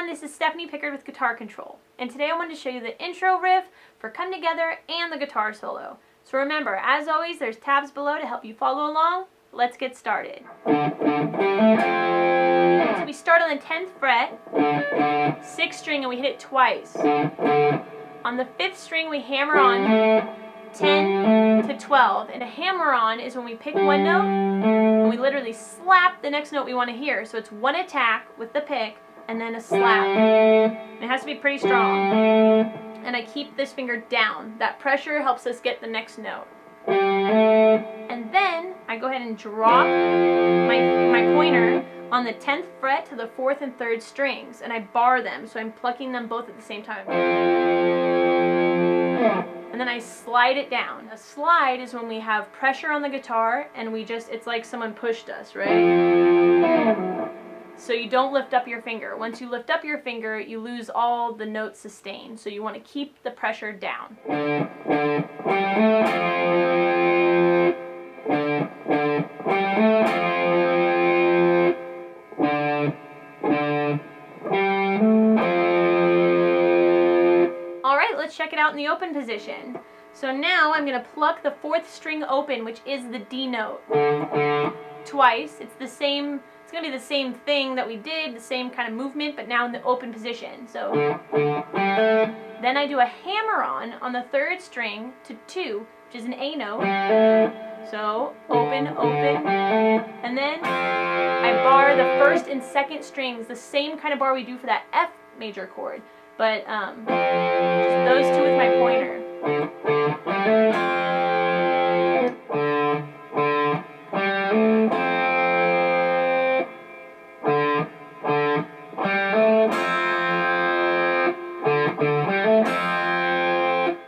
everyone, this is Stephanie Pickard with Guitar Control, and today I wanted to show you the intro riff for Come Together and the guitar solo. So remember, as always, there's tabs below to help you follow along. Let's get started. So we start on the 10th fret, 6th string, and we hit it twice. On the 5th string, we hammer on 10 to 12, and a hammer-on is when we pick one note and we literally slap the next note we want to hear. So it's one attack with the pick and then a slap. And it has to be pretty strong. And I keep this finger down. That pressure helps us get the next note. And then I go ahead and drop my pointer on the 10th fret to the 4th and 3rd strings, and I bar them, so I'm plucking them both at the same time. And then I slide it down. A slide is when we have pressure on the guitar and it's like someone pushed us, right? So you don't lift up your finger. Once you lift up your finger, you lose all the notes sustained. So you want to keep the pressure down. Let's check it out in the open position. So now I'm going to pluck the 4th string open, which is the D note, twice. It's going to be the same thing that we did, the same kind of movement, but now in the open position. So then I do a hammer-on the 3rd string to 2, which is an A note. So open, open, and then I bar the 1st and 2nd strings, the same kind of bar we do for that F major chord. But just those two with my pointer.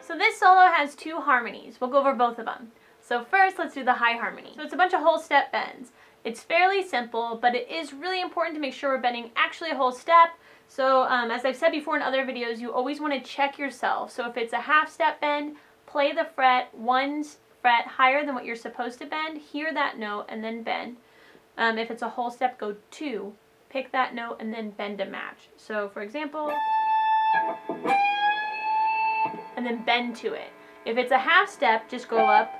So this solo has 2 harmonies. We'll go over both of them. So first, let's do the high harmony. So it's a bunch of whole step bends. It's fairly simple, but it is really important to make sure we're bending actually a whole step. So as I've said before in other videos, you always want to check yourself. So if it's a half step bend, play the fret 1 fret higher than what you're supposed to bend, hear that note, and then bend. If it's a whole step, go 2, pick that note, and then bend to match. So for example, and then bend to it. If it's a half step, just go up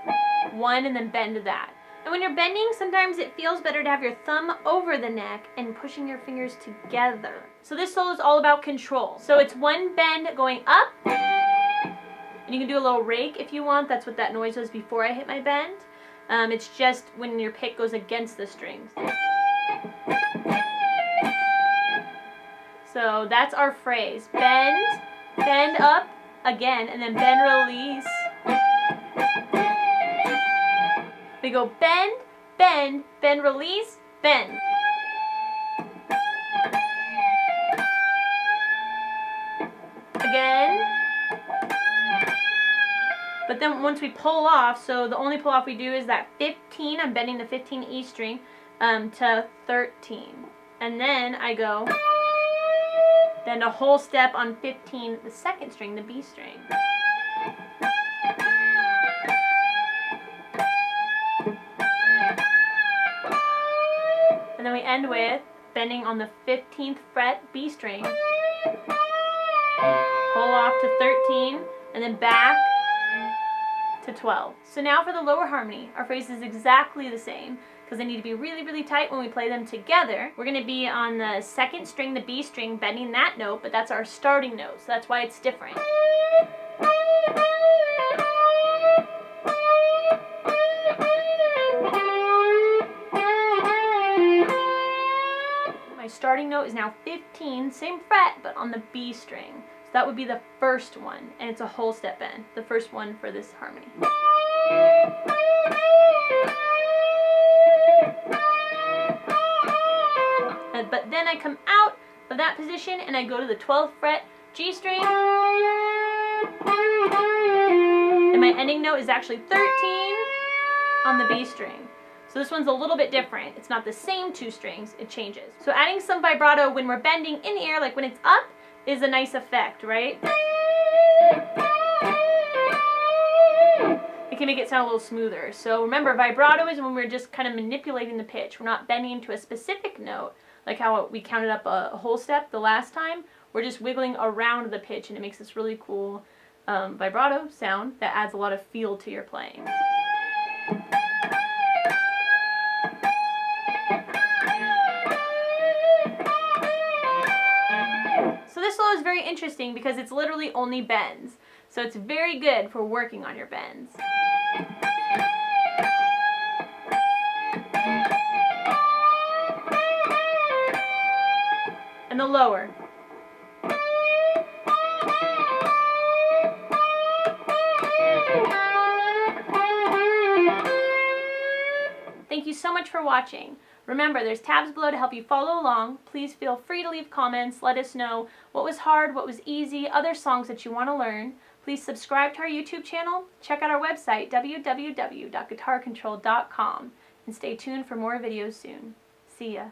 1 and then bend to that. And when you're bending, sometimes it feels better to have your thumb over the neck and pushing your fingers together. So this solo is all about control. So it's 1 bend going up, and you can do a little rake if you want. That's what that noise was before I hit my bend. It's just when your pick goes against the strings. So that's our phrase. Bend, bend up again, and then bend, release. We go bend, bend, bend, release, bend. Again. But then once we pull off, so the only pull off we do is that 15, I'm bending the 15 E string to 13. And then I go bend a whole step on 15, the 2nd string, the B string. And then we end with bending on the 15th fret B string, pull off to 13, and then back to 12. So now for the lower harmony, our phrase is exactly the same because they need to be really, really tight when we play them together. We're going to be on the 2nd string, the B string, bending that note, but that's our starting note, so that's why it's different. My starting note is now 15, same fret, but on the B string. So that would be the first one, and it's a whole step bend, the first one for this harmony. But then I come out of that position and I go to the 12th fret G string, and my ending note is actually 13 on the B string. So this one's a little bit different. It's not the same 2 strings, it changes. So adding some vibrato when we're bending in the air, like when it's up, is a nice effect, right? It can make it sound a little smoother. So remember, vibrato is when we're just kind of manipulating the pitch. We're not bending to a specific note, like how we counted up a whole step the last time. We're just wiggling around the pitch, and it makes this really cool vibrato sound that adds a lot of feel to your playing. So this solo is very interesting because it's literally only bends. So it's very good for working on your bends. And the lower. Thank you so much for watching. Remember, there's tabs below to help you follow along. Please feel free to leave comments. Let us know what was hard, what was easy, other songs that you want to learn. Please subscribe to our YouTube channel. Check out our website, www.guitarcontrol.com, and stay tuned for more videos soon. See ya.